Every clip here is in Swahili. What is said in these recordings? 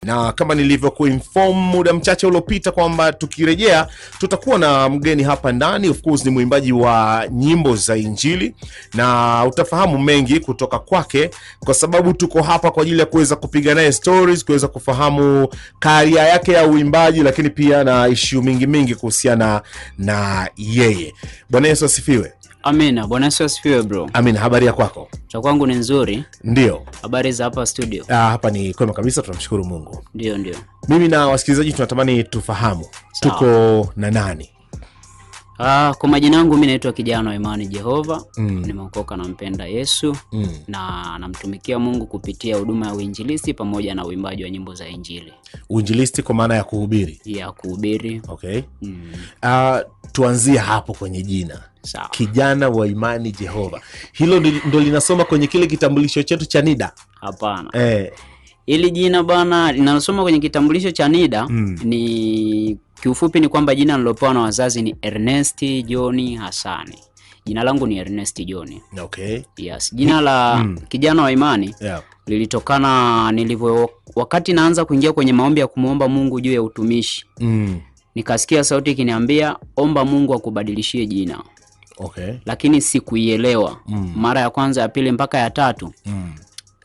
Na kama nilivyokuinform muda mchache uliopita kwamba tukirejea tutakuwa na mgeni hapa ndani. Of course ni mwimbaji wa nyimbo za Injili na utafahamu mengi kutoka kwake, kwa sababu tuko hapa kwa ajili ya kuweza kupiga naye stories, kuweza kufahamu career yake ya uimbaji, lakini pia na issue mingi kuhusiana na yeye. Bwana Yesu asifiwe. Amina. Bwana Yesu asifiwe bro. Amina. Habari ya kwako? Cha kwangu ni nzuri. Ndio. Habari za hapa studio? Hapa ni kwema kabisa, tunamshukuru Mungu. Ndio. Mimi na wasikilizaji tunatamani tufahamu tuko na nani? Kwa majina yangu mimi naitwa kijana wa imani Jehova. Nimeokoka na mpenda Yesu na namtumikia Mungu kupitia huduma ya uinjilisti pamoja na uimbaji wa nyimbo za Injili. Uinjilisti kwa maana ya kuhubiri? Ya kuhubiri. Okay. Tuanzie hapo kwenye jina. Sawa. Kijana wa imani Jehova. Hilo ndo linasoma kwenye kile kitambulisho chetu cha NIDA? Hapana. Ili jina bana linasoma kwenye kitambulisho cha NIDA ni kiufupi ni kwamba jina nilopewa na wazazi ni Ernest John Hassani. Jina langu ni Ernest John. Okay. Yes. Jina la kijana wa imani lilitokana wakati naanza kuingia kwenye maombi ya kumuomba Mungu juu ya utumishi. Nikasikia sauti ikiniambia omba Mungu akubadilishie jina. Okay. Lakini sikuielewa. Mara ya kwanza, ya pili mpaka ya tatu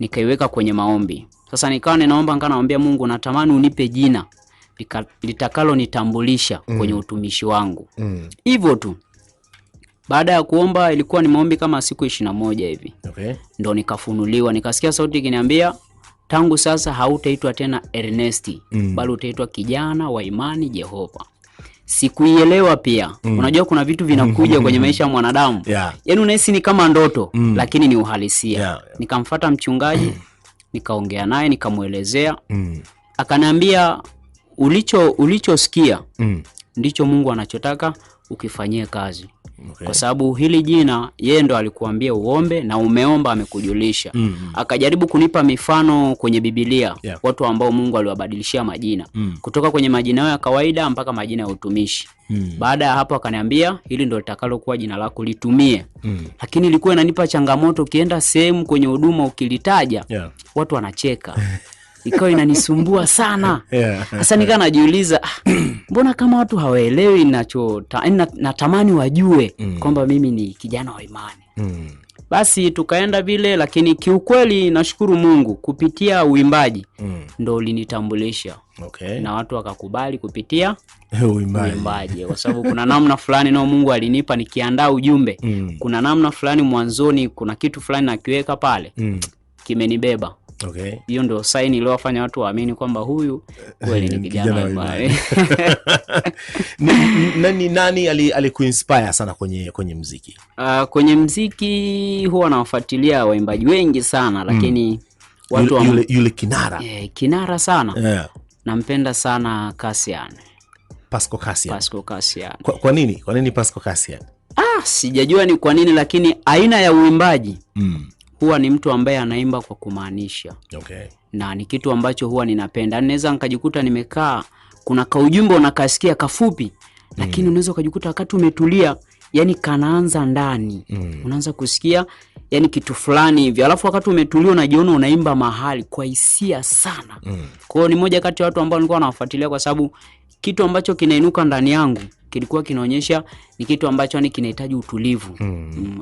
nikaiweka kwenye maombi. Sasa nikawa ninaomba Mungu, natamani unipe jina litakalo nitambulisha kwenye utumishi wangu. Hivyo tu. Baada ya kuomba, ilikuwa ni maombi kama siku 21 hivi. Okay. Ndo nikafunuliwa, nikasikia sauti ikiniambia tangu sasa hautaitwa tena Ernest, bali utaitwa kijana wa imani Jehova. Sikuielewa pia. Unajua kuna vitu vinakuja kwenye maisha ya mwanadamu. Yaani unahisi ni kama ndoto, lakini ni uhalisia. Nikamfuata mchungaji, nikaongea naye, nikamuelezea. Akaniambia ulichosikia ndicho Mungu anachotaka ukifanyie kazi. Okay. Kwa sababu hili jina yeye ndo alikuambia uombe na umeomba amekujulisha. Akajaribu kunipa mifano kwenye Biblia, watu ambao Mungu aliwabadilishia majina kutoka kwenye majina yao ya kawaida mpaka majina ya utumishi. Baada ya hapo akaniambia hili ndo litakalo kuwa jina lako, litumie. Lakini ilikuwa inanipa changamoto, ukienda sehemu kwenye huduma ukilitaja watu wanacheka. Ikawa inanisumbua sana. Sasa nikaa najiuliza, mbona kama watu hawaelewi natamani wajue kwamba mimi ni kijana wa imani. Basi tukaenda vile, lakini kiukweli nashukuru Mungu kupitia uimbaji ndo linitambulisha. Okay. Na watu wakakubali kupitia uimbaji. Kwa sababu kuna namna fulani na Mungu alinipa nikiandaa ujumbe. Kuna namna fulani mwanzoni kuna kitu fulani nakiweka pale. Kimenibeba. Okay. Hiyo ndio sign iliyowafanya watu waamini kwamba huyu kweli ni kijana wa imani. Nani alikuinspire sana kwenye muziki? Kwenye muziki huwa nawafuatilia waimbaji wengi sana, lakini watu yule kinara. Kinara sana. Nampenda sana Pasco Cassian. Kwa nini Pasco Cassian? Sijajua ni kwa nini, lakini aina ya uimbaji huwa ni mtu ambaye anaimba kwa kumaanisha. Okay. Na ni kitu ambacho huwa ninapenda. Naweza nikajikuta nimekaa, kuna kaujumbe unakasikia kafupi, lakini unaweza ukajikuta wakati umetulia, yani kanaanza ndani. Unaanza kusikia yani kitu fulani hivi. Alafu wakati umetulia unajiona unaimba mahali kwa hisia sana. Kwa hiyo ni moja kati ya watu ambao nilikuwa nawafuatilia, kwa sababu kitu ambacho kinainuka ndani yangu kilikuwa kinaonyesha ni kitu ambacho ni kinahitaji utulivu.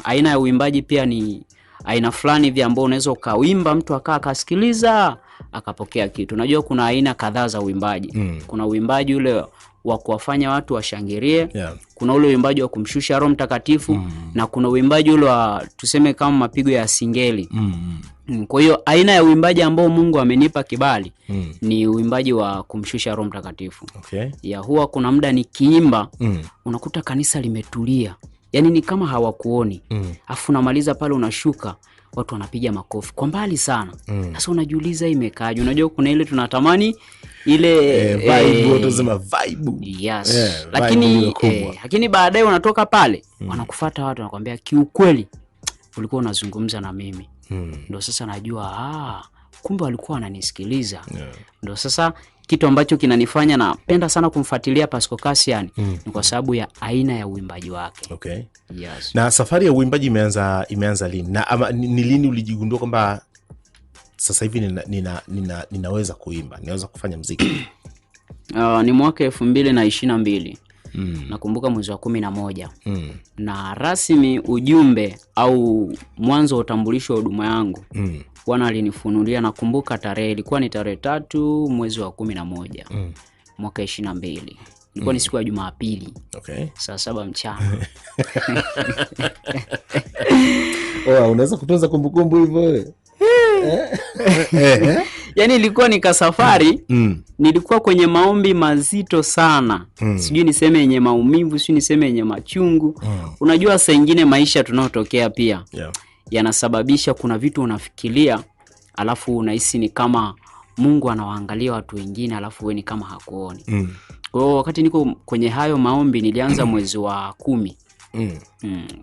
Aina ya uimbaji pia ni aina fulani hivi ambao unaweza ukawimba mtu akasikiliza akapokea kitu. Unajua kuna aina kadhaa za uimbaji. Kuna uimbaji ule wa kuwafanya watu washangilie. Kuna ule uimbaji wa kumshusha Roho Mtakatifu na kuna uimbaji ule wa tuseme kama mapigo ya singeli. Kwa hiyo aina ya uimbaji ambao Mungu amenipa kibali ni uimbaji wa kumshusha Roho Mtakatifu. Okay. Huwa kuna muda nikiimba unakuta kanisa limetulia. Yaani ni kama hawakuoni. Afu unamaliza pale unashuka, watu wanapiga makofi kwa mbali sana. Sasa unajiuliza imekaaje? Unajua kuna ile tunatamani ile vibe, watu wanasema vibe. Yes. Lakini baadaye unatoka pale, wanakufuata watu wanakuambia kiukweli ulikuwa unazungumza na mimi. Ndio sasa najua kumbe walikuwa wananisikiliza. Ndio sasa kitu ambacho kinanifanya napenda sana kumfuatilia Pasco Cassian ni kwa sababu ya aina ya uimbaji wake. Okay. Yes. Na safari ya uimbaji imeanza lini? Na ni lini ulijigundua kwamba sasa hivi ninaweza kuimba, ninaweza kufanya muziki? Ni mwaka 2022. Nakumbuka mwezi wa 11. Na rasmi ujumbe au mwanzo wa utambulisho wa huduma yangu Bwana alinifunulia, nakumbuka tarehe ilikuwa ni tarehe 3 mwezi wa 11 mwaka 22. Ilikuwa ni siku ya Jumapili. Okay. Saa 7 mchana. Unaweza kutunza kumbukumbu hivyo wewe? Yaani ilikuwa ni kasafari. Nilikuwa kwenye maombi mazito sana. Sijui niseme yenye maumivu, sijui niseme yenye machungu. Unajua saa nyingine maisha tunayotokea pia yanasababisha kuna vitu unafikiria alafu unahisi ni kama Mungu anawaangalia watu wengine alafu wewe ni kama hakuoni. Kwa hiyo wakati niko kwenye hayo maombi nilianza mwezi wa 10.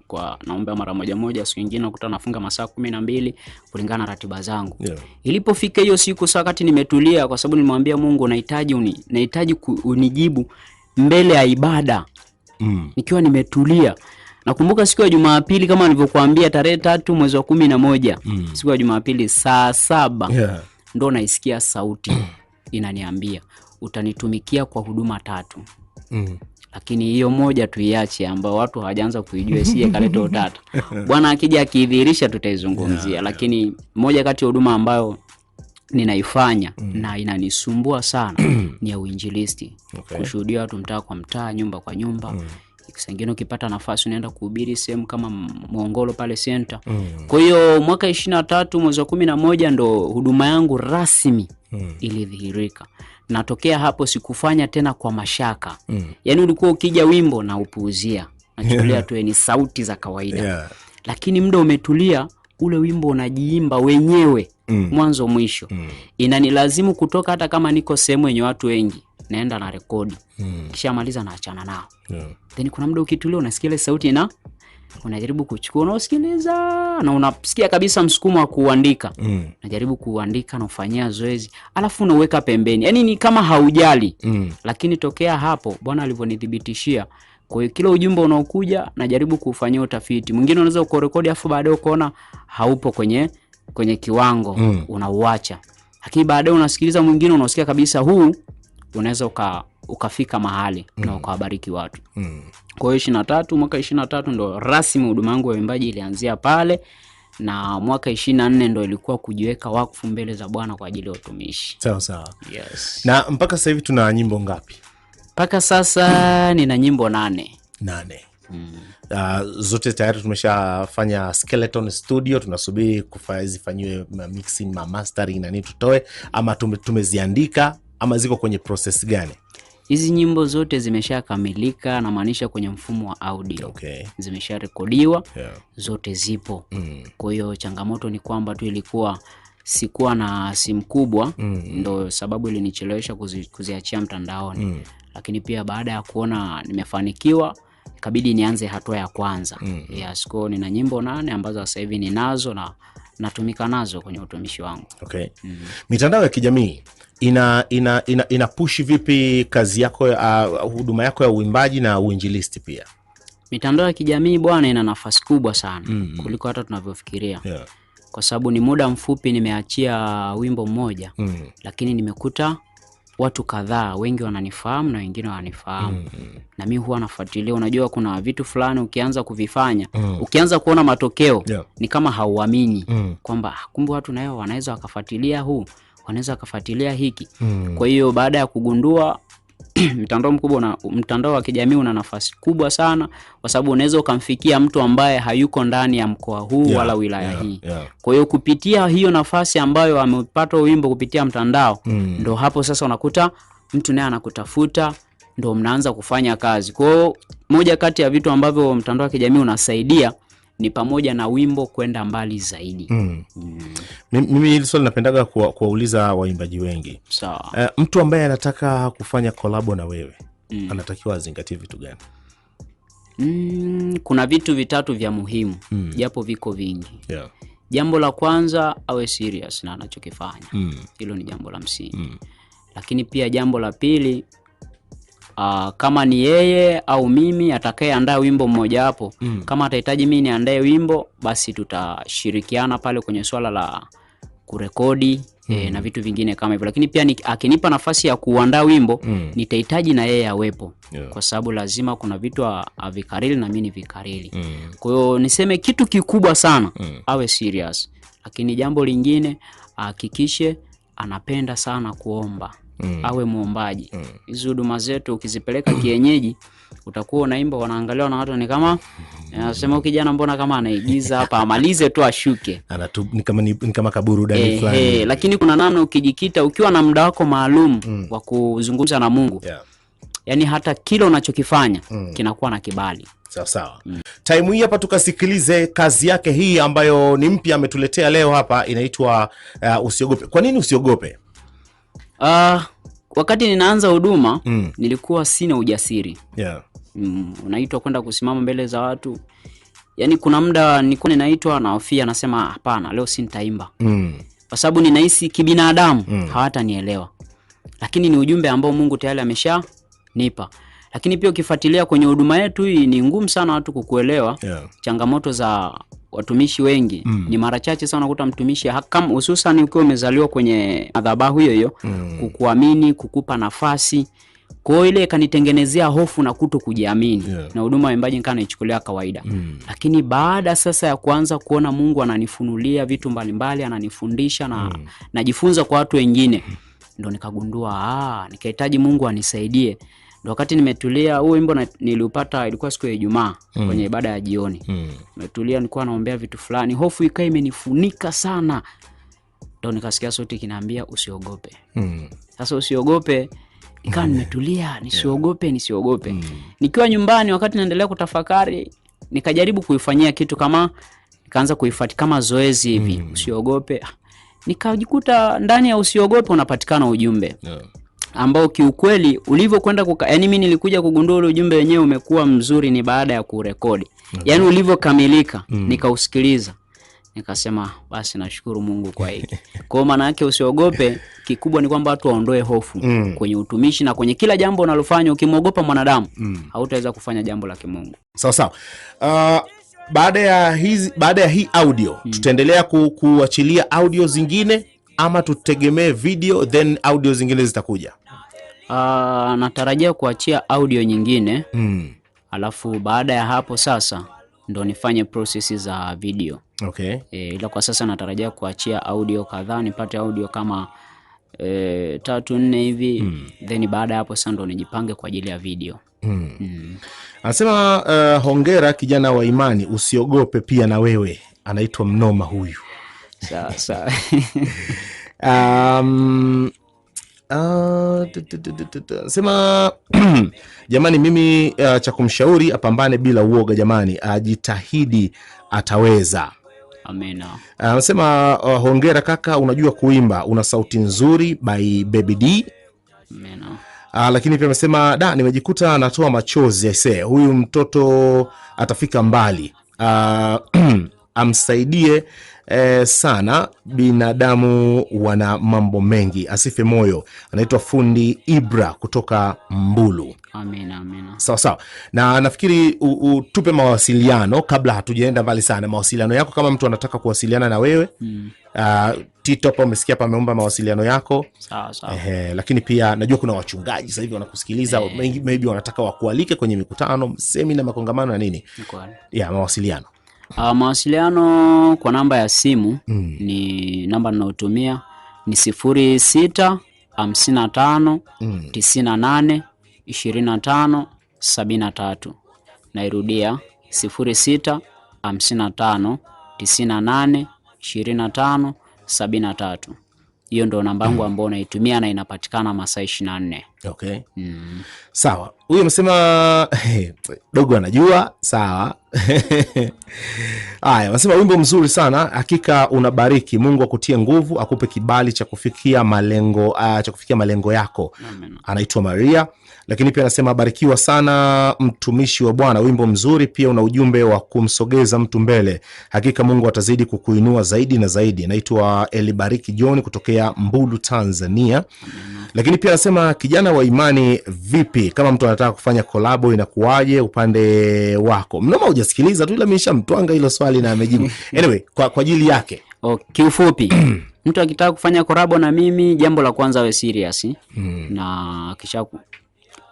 Kwa naomba mara moja, siku nyingine nakuta nafunga masaa 12 kulingana na ratiba zangu. Ilipofika hiyo siku saa wakati nimetulia, kwa sababu nilimwambia Mungu nahitaji unijibu mbele ya ibada. Nikiwa nimetulia. Nakumbuka siku ya Jumapili kama nilivyokuambia tarehe 3 mwezi wa 11. Siku ya Jumapili saa 7 ndo naisikia sauti inaniambia utanitumikia kwa huduma 3. Lakini hiyo moja tuiache ambao watu hawajaanza kuijua isije kaleta utata. Bwana akija akidhihirisha tutaizungumzia. Lakini moja kati ya huduma ambayo ninaifanya na inanisumbua sana ni ya uinjilisti. Kushuhudia watu mtaa kwa mtaa, nyumba kwa nyumba. Sengine ukipata nafasi unaenda kuhubiri sehemu kama Mwongolo pale center. Kwa hiyo mwaka 23 mwezi wa 11 ndo huduma yangu rasmi ilidhihirika. Natokea hapo sikufanya tena kwa mashaka. Yaani ulikuwa ukija wimbo na upuuzia. Nachukulia tu ni sauti za kawaida. Lakini muda umetulia, ule wimbo unajiimba wenyewe mwanzo mwisho. Inanilazimu kutoka hata kama niko sehemu yenye watu wengi, naenda na rekodi. Kisha maliza na achana nao. Then kuna muda ukitulia unasikia ile sauti na unajaribu kuchukua, unasikiliza na unasikia kabisa msukumo wa kuandika. Unajaribu kuandika na ufanyia zoezi, alafu unaweka pembeni. Yaani ni kama haujali. Lakini tokea hapo Bwana alivyonithibitishia, kwa hiyo kila ujumbe unaokuja najaribu kufanyia utafiti. Mwingine unaweza kurekodi afu baadaye ukaona haupo kwenye kiwango, unauacha. Lakini baadaye unasikiliza mwingine unasikia kabisa huu unaweza ukafika mahali na ukawabariki watu. Kwa hiyo mwaka 23 ndo rasmi huduma yangu ya uimbaji ilianzia pale, na mwaka 24 ndo ilikuwa kujiweka wakfu mbele za Bwana kwa ajili ya utumishi. Sawa. Yes. Na mpaka sasa hivi tuna nyimbo ngapi? Mpaka sasa nina nyimbo 8. Zote tayari tumeshafanya skeleton studio, tunasubiri zifanyiwe mixing, mastering na nini tutoe, ama tumeziandika ama ziko kwenye process gani? Hizi nyimbo zote zimeshakamilika, na maanisha kwenye mfumo wa audio. Zimesharekodiwa, zote zipo. Kwa hiyo changamoto ni kwamba tu ilikuwa sikuwa na simu kubwa, ndo sababu ilinichelewesha kuziachia mtandaoni. Lakini pia baada ya kuona nimefanikiwa, ikabidi nianze hatua ya kwanza. Kwa nina nyimbo 8 ambazo sasa hivi ninazo na natumika nazo kwenye utumishi wangu. Mitandao ya kijamii ina push vipi kazi yako, huduma yako ya uimbaji na uinjilisti pia? Mitandao ya kijamii bwana ina nafasi kubwa sana kuliko hata tunavyofikiria. Kwa sababu ni muda mfupi nimeachia wimbo mmoja, lakini nimekuta watu kadhaa, wengi wananifahamu na wengine wanifahamu. Na mimi huwa nafuatilia. Unajua kuna vitu fulani ukianza kuvifanya, ukianza kuona matokeo, ni kama hauamini kwamba kumbe watu nao wanaweza wakafuatilia wanaweza wakafuatilia hiki. Kwa hiyo baada ya kugundua mtandao wa kijamii una nafasi kubwa sana, kwa sababu unaweza ukamfikia mtu ambaye hayuko ndani ya mkoa huu wala wilaya hii. Kwa hiyo kupitia hiyo nafasi ambayo amepata wimbo kupitia mtandao, ndo hapo sasa unakuta mtu naye anakutafuta, ndo mnaanza kufanya kazi. Kwa hiyo moja kati ya vitu ambavyo mtandao wa kijamii unasaidia ni pamoja na wimbo kwenda mbali zaidi. Mimi hili swali napendaga kuwauliza waimbaji wengi. Mtu ambaye anataka kufanya kolabo na wewe, anatakiwa azingatie vitu gani? Kuna vitu 3 vya muhimu, japo viko vingi. Jambo la kwanza, awe serious na anachokifanya. Hilo ni jambo la msingi. Lakini pia jambo la pili, kama ni yeye au mimi atakayeandaa wimbo mmoja hapo, kama atahitaji mimi niandae wimbo, basi tutashirikiana pale kwenye swala la kurekodi na vitu vingine kama hivyo, lakini pia akinipa nafasi ya kuandaa wimbo nitahitaji na yeye awepo, kwa sababu lazima kuna vitu avikariri na mimi nivikariri. Kwa hiyo niseme kitu kikubwa sana awe serious, lakini jambo lingine hakikishe anapenda sana kuomba. Awe muombaji. Hizo huduma zetu ukizipeleka kienyeji utakuwa unaimba wanaangaliwa na watu ni kama anasema kijana mbona kama anaigiza hapa, amalize tu ashuke. Ni kama kaburudani fulani. Lakini kuna namna ukijikita ukiwa na muda wako maalum wa kuzungumza na Mungu. Yaani hata kile unachokifanya kinakuwa na kibali. Sawa. Time hii hapa tukasikilize kazi yake hii ambayo ni mpya ametuletea leo hapa, inaitwa Usiogope. Kwa nini usiogope? Wakati ninaanza huduma nilikuwa sina ujasiri. Unaitwa kwenda kusimama mbele za watu. Yaani kuna muda nilikuwa ninaitwa na hofia, nasema hapana, leo si nitaimba. Kwa sababu ninahisi kibinadamu hawatanielewa. Lakini ni ujumbe ambao Mungu tayari ameshanipa. Lakini pia ukifuatilia kwenye huduma yetu hii ni ngumu sana watu kukuelewa. Changamoto za watumishi wengi ni mara chache sana unakuta mtumishi hususan ukiwa umezaliwa kwenye madhabahu hiyo kukuamini, kukupa nafasi. Kwa hiyo ile kanitengenezea hofu na kujiamini. Na huduma ya uimbaji nikana ichukulia kawaida. Lakini baada sasa ya kuanza kuona Mungu ananifunulia vitu mbalimbali, ananifundisha na najifunza kwa watu wengine, ndo nikagundua nikahitaji Mungu anisaidie. Ndio wakati nimetulia, huo wimbo niliupata ilikuwa siku ya Ijumaa kwenye ibada ya jioni. Nimetulia nilikuwa naombea vitu fulani, hofu ikawa imenifunika sana. Ndio nikasikia sauti kinaambia usiogope. Sasa usiogope, ikawa nimetulia, nisiogope. Nikiwa nyumbani wakati naendelea kutafakari, nikajaribu kuifanyia kitu kama nikaanza kuifuata kama zoezi hivi, usiogope. Nikajikuta ndani ya usiogope unapatikana ujumbe. Ambao kiukweli ulivyokwenda yaani mimi nilikuja kugundua ule ujumbe wenyewe umekuwa mzuri ni baada ya kurekodi. Yaani ulivyokamilika nikausikiliza. Nikasema basi nashukuru Mungu kwa hiki. Kwa maana yake usiogope, kikubwa ni kwamba watu waondoe hofu kwenye utumishi na kwenye kila jambo unalofanya. Ukimwogopa mwanadamu hautaweza kufanya jambo la kimungu. Sawa. Baada ya hii audio tutaendelea kuachilia audio zingine ama tutegemee video then audio zingine zitakuja? Natarajia kuachia audio nyingine. Alafu baada ya hapo sasa ndo nifanye process za video. Ila kwa sasa natarajia kuachia audio kadhaa, nipate audio kama 3-4 hivi. Then baada ya hapo sasa ndo nijipange kwa ajili ya video. Anasema hongera kijana wa imani, usiogope pia na wewe. Anaitwa Mnoma huyu. Sawa. Sema jamani, mimi cha kumshauri apambane bila uoga jamani, ajitahidi ataweza. Amina. Anasema hongera kaka, unajua kuimba, una sauti nzuri by Baby D. Amina. Lakini pia amesema nimejikuta natoa machozi aisee, huyu mtoto atafika mbali. Amsaidie sana, binadamu wana mambo mengi, asife moyo. Anaitwa Fundi Ibra kutoka Mbulu. Amina. Sawa. Na nafikiri tupe mawasiliano kabla hatujaenda mbali sana. Mawasiliano yako kama mtu anataka kuwasiliana na wewe. Tito hapa umesikia hapa ameomba mawasiliano yako. Sawa. Lakini pia najua kuna wachungaji sasa hivi wanakusikiliza, maybe wanataka wakualike kwenye mikutano, semina, makongamano na nini. Mawasiliano. Mawasiliano kwa namba ya simu ni namba ninayotumia ni 0655 98 25 73. Nairudia 0655 98 25 73. Hiyo ndo namba yangu ambayo naitumia na inapatikana masaa 24. Sawa. Huyo amesema dogo anajua. Sawa. Anasema wimbo mzuri sana, hakika unabariki. Mungu akutie nguvu, akupe kibali cha kufikia malengo yako. Amen. Anaitwa Maria. Lakini pia anasema barikiwa sana mtumishi wa Bwana, wimbo mzuri, pia una ujumbe wa kumsogeza mtu mbele. Hakika Mungu atazidi kukuinua zaidi na zaidi. Anaitwa Elibariki John kutokea Mbulu, Tanzania. Lakini pia anasema kijana wa imani, vipi kama mtu anataka kufanya kolabo inakuaje upande wako? Mnoma hujasikiliza tu, ila nimeshamtwanga hilo swali na amejibu. Anyway, kwa ajili yake. Kiufupi Mtu akitaka kufanya collab na mimi, jambo la kwanza awe serious. Na kisha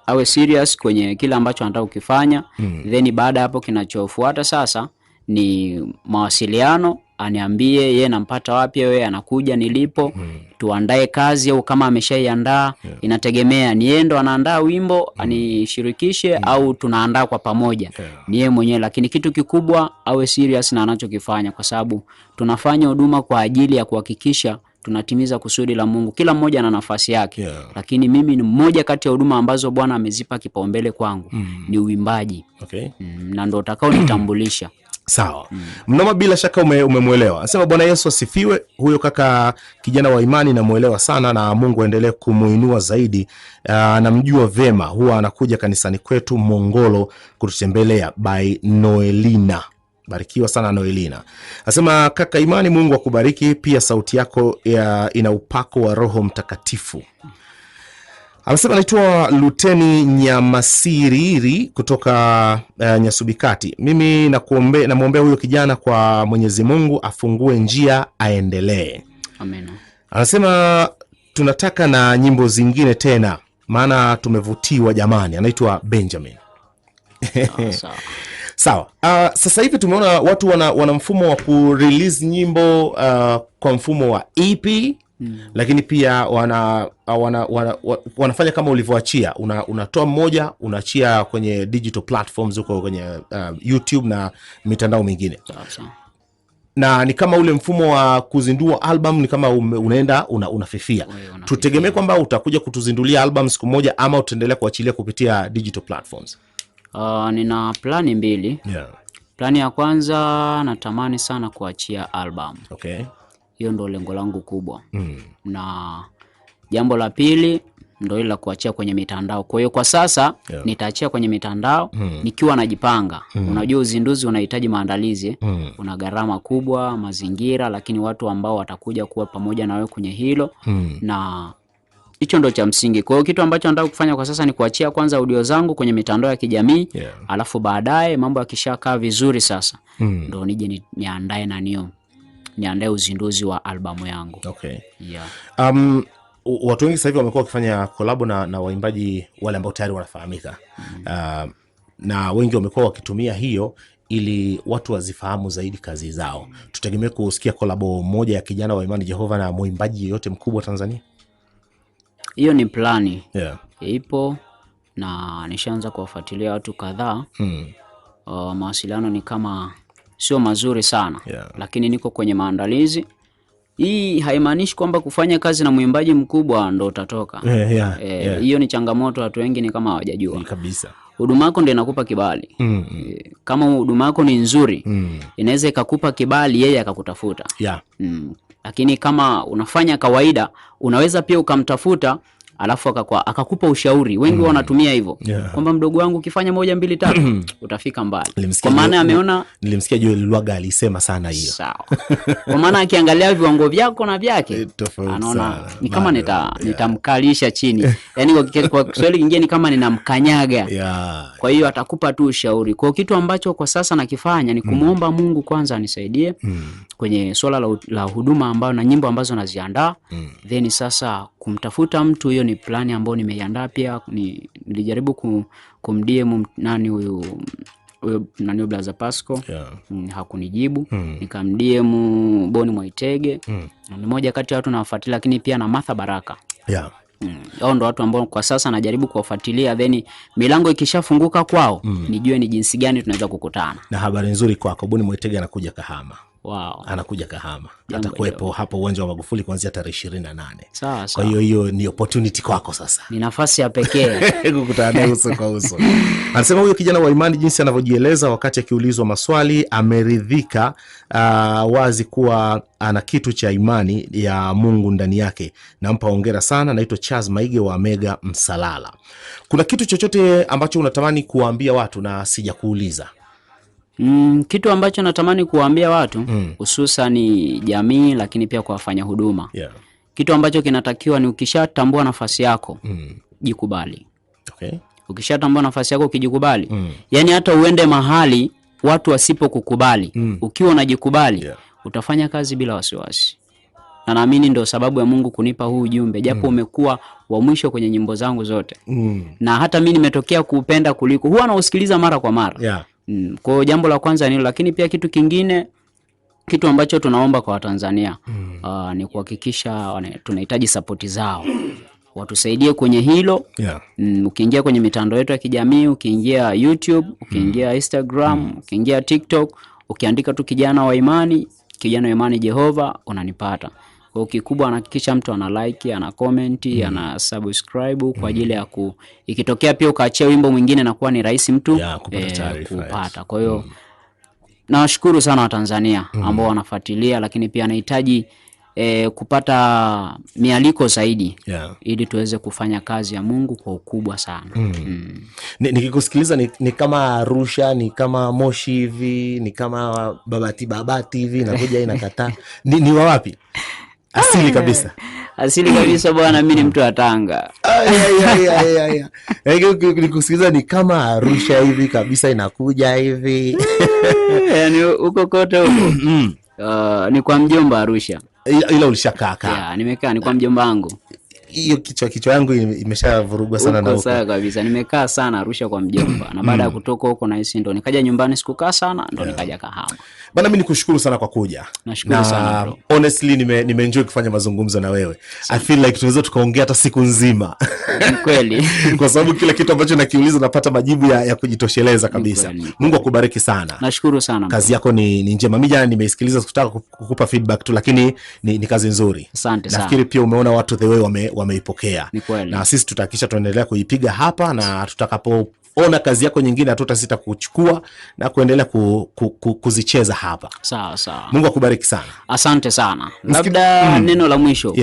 awe serious kwenye kila ambacho anataka kukifanya. Then baada hapo kinachofuata sasa ni mawasiliano, aniambie yeye nampata wapi, wewe anakuja nilipo, tuandae kazi au kama ameshaiandaa, inategemea ni yeye ndo anaandaa wimbo anishirikishe au tunaandaa kwa pamoja. Ni yeye mwenyewe, lakini kitu kikubwa awe serious na anachokifanya, kwa sababu tunafanya huduma kwa ajili ya kuhakikisha tunatimiza kusudi la Mungu. Kila mmoja ana nafasi yake. Lakini mimi ni mmoja kati ya huduma ambazo Bwana amezipa kipaumbele kwangu ni uimbaji. Na ndo utakao nitambulisha. Sawa. Mnoma bila shaka umemuelewa. Anasema Bwana Yesu asifiwe. Huyo kaka kijana wa imani namuelewa sana, na Mungu aendelee kumuinua zaidi. Namjua vema, huwa anakuja kanisani kwetu Mongolo kututembelea, by Noelina. Barikiwa sana Noelina. Anasema kaka imani, Mungu akubariki, pia sauti yako ina upako wa Roho Mtakatifu. Anasema anaitwa Luteni Nyamasiriri kutoka Nyasubikati. Mimi namuombea huyo kijana kwa Mwenyezi Mungu afungue njia aendelee. Amen. Anasema tunataka na nyimbo zingine tena, maana tumevutiwa jamani. Anaitwa Benjamin. Sawa. Sawa. Sasa hivi tumeona watu wana mfumo wa kurelease nyimbo kwa mfumo wa EP. Lakini pia wanafanya kama ulivyoachia, unatoa mmoja unaachia kwenye digital platforms huko kwenye YouTube na mitandao mingine. Na ni kama ule mfumo wa kuzindua album, ni kama unaenda unafifia. Tutegemee kwamba utakuja kutuzindulia album siku moja, ama utaendelea kuachilia kupitia digital platforms? Nina plani mbili. Plani ya kwanza, natamani sana kuachia album. Hiyo ndo lengo langu kubwa. Na jambo la pili ndo ile la kuachia kwenye mitandao. Kwa hiyo kwa sasa nitaachia kwenye mitandao nikiwa najipanga. Unajua uzinduzi unahitaji maandalizi, una gharama kubwa, mazingira, lakini watu ambao watakuja kuwa pamoja na wewe kwenye hilo. Na hicho ndo cha msingi. Kwa hiyo kitu ambacho nataka kufanya kwa sasa ni kuachia kwanza audio zangu kwenye mitandao ya kijamii. Alafu baadaye mambo yakishakaa vizuri sasa ndo nije niandae na niandae uzinduzi wa albamu yangu. Watu wengi sasa hivi wamekuwa wakifanya collab na waimbaji wale ambao tayari wanafahamika. Na wengi wamekuwa wakitumia hiyo ili watu wazifahamu zaidi kazi zao. Tutegemee kusikia collab moja ya kijana wa Imani Jehova na mwimbaji yeyote mkubwa Tanzania? Hiyo ni plani. Ipo na nishaanza kuwafuatilia watu kadhaa. Mawasiliano ni kama sio mazuri sana. Lakini niko kwenye maandalizi. Hii haimaanishi kwamba kufanya kazi na mwimbaji mkubwa ndo utatoka. Hiyo ni changamoto, watu wengi ni kama hawajajua. Kabisa. Huduma yako ndio inakupa kibali. Kama huduma yako ni nzuri, inaweza ikakupa kibali yeye akakutafuta. Lakini kama unafanya kawaida, unaweza pia ukamtafuta alafu akakupa ushauri. Wengi wanatumia hivyo. Kwamba mdogo wangu ukifanya 1 2 3 utafika mbali. Kwa maana ameona, nilimsikia Joel Lwaga alisema sana hiyo. Sawa. Kwa maana akiangalia viwango vyako na vyake, anaona ni kama nitamkalisha chini. Yaani kwa Kiswahili kingine ni kama ninamkanyaga. Kwa hiyo atakupa tu ushauri. Kwa kitu ambacho kwa sasa nakifanya ni kumuomba Mungu kwanza anisaidie kwenye swala la huduma ambayo na nyimbo ambazo naziandaa. Then sasa kumtafuta mtu, hiyo ni plani ambayo nimeiandaa pia. Nilijaribu kumdm nani huyu Blaza Pasco. Hakunijibu. Nikamdm Boni Mwaitege. Ni moja kati ya watu nawafuatilia, lakini pia na Martha Baraka. Hao ndo watu ambao kwa sasa najaribu kuwafuatilia, then milango ikishafunguka kwao nijue ni jinsi gani tunaweza kukutana. Na habari nzuri kwako, Boni Mwaitege anakuja Kahama. Anakuja Kahama. Atakuwepo hapo uwanja wa Magufuli kuanzia tarehe 28. Kwa hiyo ni opportunity kwako sasa. Ni nafasi ya pekee kukutana uso kwa uso. Anasema huyo kijana wa imani jinsi anavyojieleza wakati akiulizwa maswali, ameridhika wazi kuwa ana kitu cha imani ya Mungu ndani yake. Nampa hongera sana. Naitwa Charles Maige wa Mega Msalala. Kuna kitu chochote ambacho unatamani kuwaambia watu na sija kuuliza? Kitu ambacho natamani kuwaambia watu hususan ni jamii, lakini pia kwa wafanya huduma. Kitu ambacho kinatakiwa ni ukishatambua nafasi yako, jikubali. Ukishatambua nafasi yako ukijikubali, yani hata uende mahali watu wasipokukubali, ukiwa unajikubali, utafanya kazi bila wasiwasi. na naamini ndio sababu ya Mungu kunipa huu ujumbe, japo umekuwa wa mwisho kwenye nyimbo zangu zote. Na hata mimi nimetokea kuupenda kuliko, huwa nausikiliza mara kwa mara. Yeah. Kwa hiyo jambo la kwanza ni hilo, lakini pia kitu kingine, kitu ambacho tunaomba kwa Watanzania ni kuhakikisha tunahitaji support zao. Watusaidie kwenye hilo. Yeah. Ukiingia kwenye mitandao yetu ya kijamii, ukiingia YouTube, ukiingia Instagram, ukiingia TikTok, ukiandika tu kijana wa imani Jehova, unanipata. Kwa kikubwa anahakikisha mtu ana like, ana comment, ana subscribe kwa ajili ya ikitokea pia ukaachia wimbo mwingine na kuwa ni rahisi mtu kupata. Kwa hiyo nawashukuru sana Watanzania ambao wanafuatilia, lakini pia anahitaji kupata mialiko zaidi ili tuweze kufanya kazi ya Mungu kwa ukubwa sana. Nikikusikiliza ni kama Arusha, ni kama Moshi hivi, ni kama Babati hivi, nakuja inakataa. Ni wapi? Asili kabisa. Asili kabisa bwana, mimi ni mtu wa Tanga. Nikikusikiliza ni kama Arusha hivi kabisa, inakuja hivi. Yaani uko kote huko. Ni kwa mjomba Arusha. Ila ulishakaa. Yeah, nimekaa ni kwa mjomba wangu. Hiyo kichwa yangu imeshavurugwa sana na huko. Sawa kabisa. Nimekaa sana Arusha kwa mjomba. Na baada ya kutoka huko na hisi ndo nikaja nyumbani, sikukaa sana, ndo nikaja Kahama. Bana, mimi nikushukuru sana kwa kuja. Nashukuru sana bro. Honestly nimeenjoy kufanya mazungumzo na wewe. I feel like tunaweza tukaongea hata siku nzima. Kweli. Kwa sababu kila kitu ambacho nakiuliza napata majibu ya kujitosheleza kabisa. Mungu akubariki sana. Nashukuru sana. Kazi yako ni njema. Mimi jana nimeisikiliza, sikutaka kukupa feedback tu, lakini ni kazi nzuri. Asante sana. Nafikiri pia umeona watu the way wameipokea. Na sisi tutahakikisha tuendelea kuipiga hapa, na tutakapoona kazi yako nyingine hatutasita kuchukua na kuendelea kuzicheza hapa. Sawa. Mungu akubariki sana. Asante sana. Labda neno la mwisho.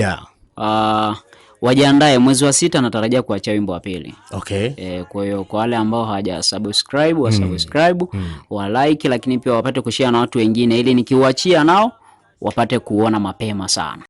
Wajiandae, mwezi wa 6 natarajia kuachia wimbo wa pili. Okay. Kwa hiyo kwa wale ambao hawaja subscribe, wa like, lakini pia wapate kushare na watu wengine ili nikiuachia nao wapate kuona mapema sana.